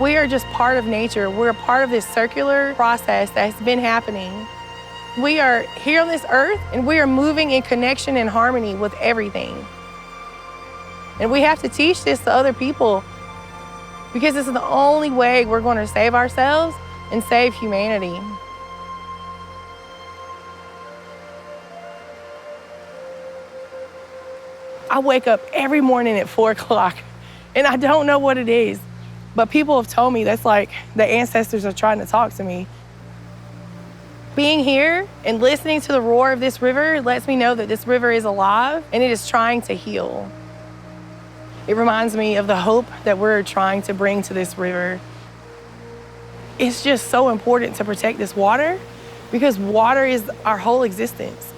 We are just part of nature. We're a part of this circular process that's been happening. We are here on this earth, and we are moving in connection and harmony with everything. And we have to teach this to other people because this is the only way we're going to save ourselves and save humanity. I wake up every morning at 4 o'clock, and I don't know what it is, but people have told me that's like the ancestors are trying to talk to me. Being here and listening to the roar of this river lets me know that this river is alive and it is trying to heal. It reminds me of the hope that we're trying to bring to this river. It's just so important to protect this water because water is our whole existence.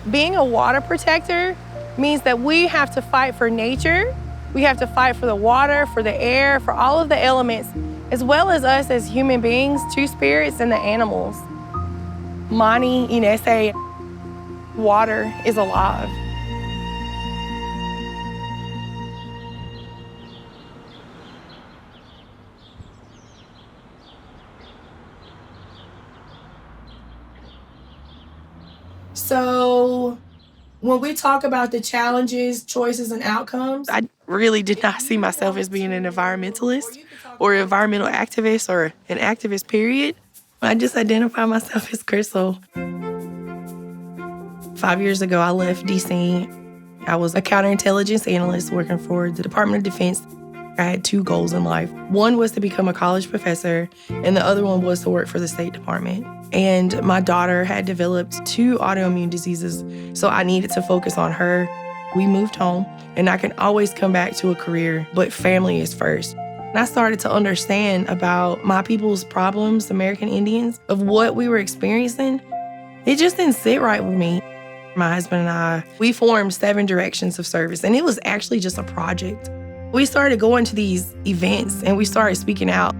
Being a water protector means that we have to fight for nature. We have to fight for the water, for the air, for all of the elements, as well as us as human beings, two spirits, and the animals. En Ise, water is alive. So when we talk about the challenges, choices, and outcomes, I really did not see myself as being an environmentalist or an environmental activist or an activist, period. I just identify myself as Crystal. 5 years ago, I left D.C. I was a counterintelligence analyst working for the Department of Defense. I had two goals in life. One was to become a college professor, and the other one was to work for the State Department. And my daughter had developed 2 autoimmune diseases, so I needed to focus on her. We moved home, and I can always come back to a career, but family is first. And I started to understand about my people's problems, American Indians, of what we were experiencing. It just didn't sit right with me. My husband and I, we formed 7 Directions of Service, and it was actually just a project. We started going to these events, and we started speaking out.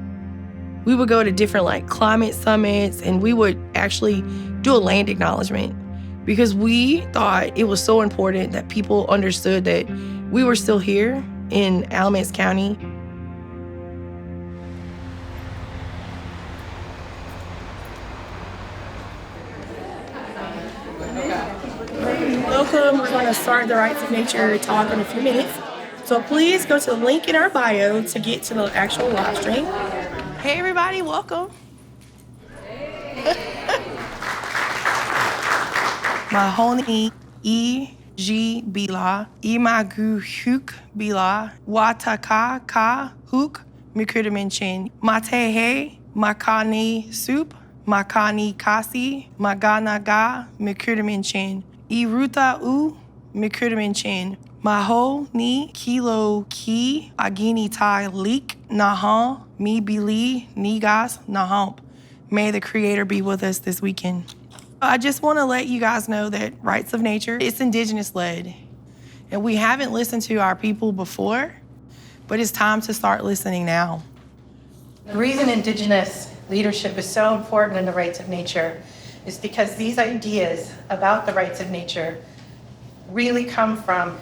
We would go to different climate summits, and we would actually do a land acknowledgement because we thought it was so important that people understood that we were still here in Alamance County. Welcome. We're going to start the Rights of Nature talk in a few minutes. So please go to the link in our bio to get to the actual live stream. Hey everybody, welcome. Mahoni Ige Bila, Imagu Huk Bila, Wataka Ka Huk Mikudaminchin, Matehe, Makani Soup, Makani Kasi, Maganaga Mikudaminchin, Iruta U Mikudaminchin, Maho ni kilo ki agini tai leak nahan mi bili nigas nahamp. May the Creator be with us this weekend. I just want to let you guys know that Rights of Nature, it's Indigenous led. And we haven't listened to our people before, but it's time to start listening now. The reason Indigenous leadership is so important in the Rights of Nature is because these ideas about the rights of nature really come from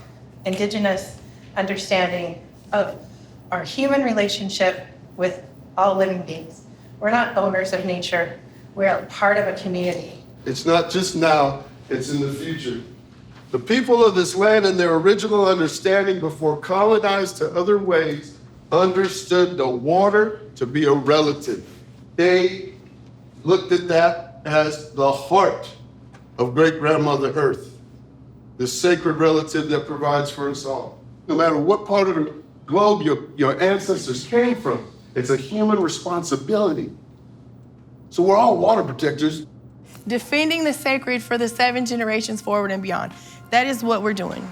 Indigenous understanding of our human relationship with all living beings. We're not owners of nature, we're part of a community. It's not just now, it's in the future. The people of this land in their original understanding before colonized to other ways understood the water to be a relative. They looked at that as the heart of great-grandmother Earth, the sacred relative that provides for us all. No matter what part of the globe your ancestors came from, it's a human responsibility. So we're all water protectors. Defending the sacred for the 7 generations forward and beyond. That is what we're doing.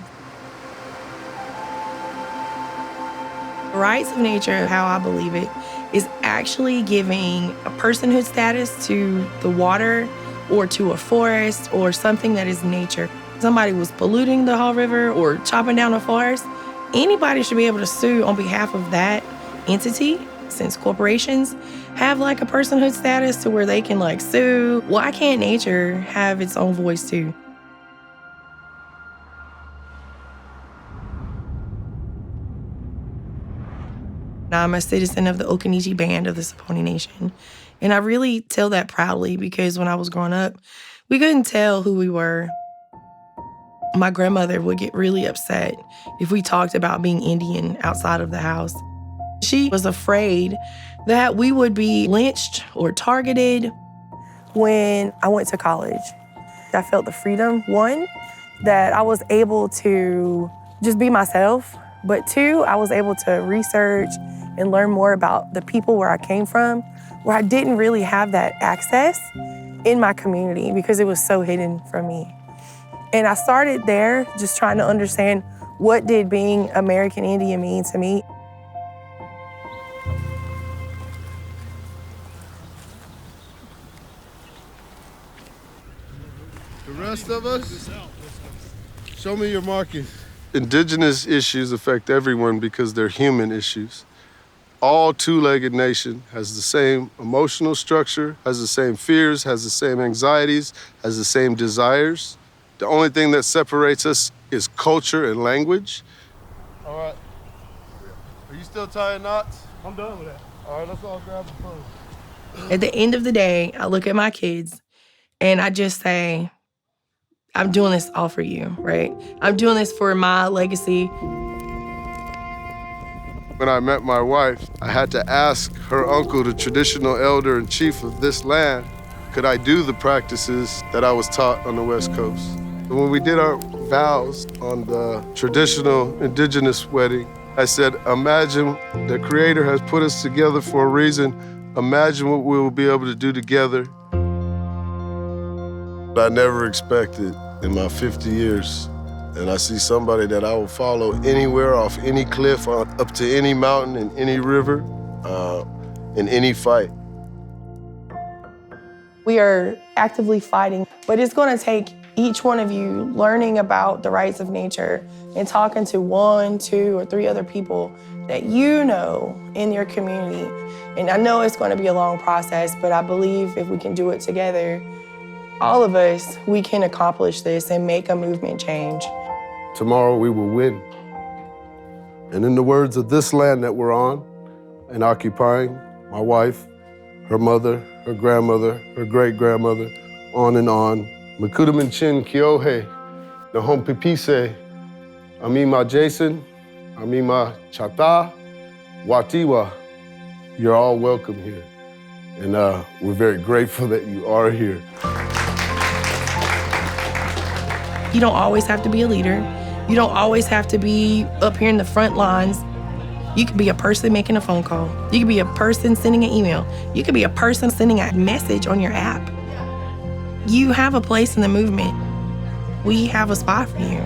Rights of nature, how I believe it, is actually giving a personhood status to the water or to a forest or something that is nature. Somebody was polluting the Haw River or chopping down a forest, anybody should be able to sue on behalf of that entity, since corporations have a personhood status to where they can sue. Why can't nature have its own voice too? I'm a citizen of the Occaneechi Band of the Saponi Nation. And I really tell that proudly because when I was growing up, we couldn't tell who we were. My grandmother would get really upset if we talked about being Indian outside of the house. She was afraid that we would be lynched or targeted. When I went to college, I felt the freedom, one, that I was able to just be myself, but two, I was able to research and learn more about the people where I came from, where I didn't really have that access in my community because it was so hidden from me. And I started there just trying to understand what did being American Indian mean to me. The rest of us, show me your markings. Indigenous issues affect everyone because they're human issues. All two-legged nation has the same emotional structure, has the same fears, has the same anxieties, has the same desires. The only thing that separates us is culture and language. All right. Are you still tying knots? I'm done with that. All right, let's all grab the phone. At the end of the day, I look at my kids and I just say, I'm doing this all for you, right? I'm doing this for my legacy. When I met my wife, I had to ask her uncle, the traditional elder and chief of this land, could I do the practices that I was taught on the West Coast? And when we did our vows on the traditional Indigenous wedding, I said, imagine the Creator has put us together for a reason. Imagine what we will be able to do together. I never expected in my 50 years, and I see somebody that I will follow anywhere, off any cliff, up to any mountain, in any river, in any fight. We are actively fighting, but it's going to take each one of you learning about the rights of nature and talking to 1, 2, or 3 other people that you know in your community. And I know it's going to be a long process, but I believe if we can do it together, all of us, we can accomplish this and make a movement change. Tomorrow we will win. And in the words of this land that we're on and occupying, my wife, her mother, her grandmother, her great-grandmother, on and on. Mekudamin chin kiohe, nahom pipise, amima Jason, amima chata, watiwa. You're all welcome here. And we're very grateful that you are here. You don't always have to be a leader. You don't always have to be up here in the front lines. You could be a person making a phone call. You could be a person sending an email. You could be a person sending a message on your app. You have a place in the movement. We have a spot for you.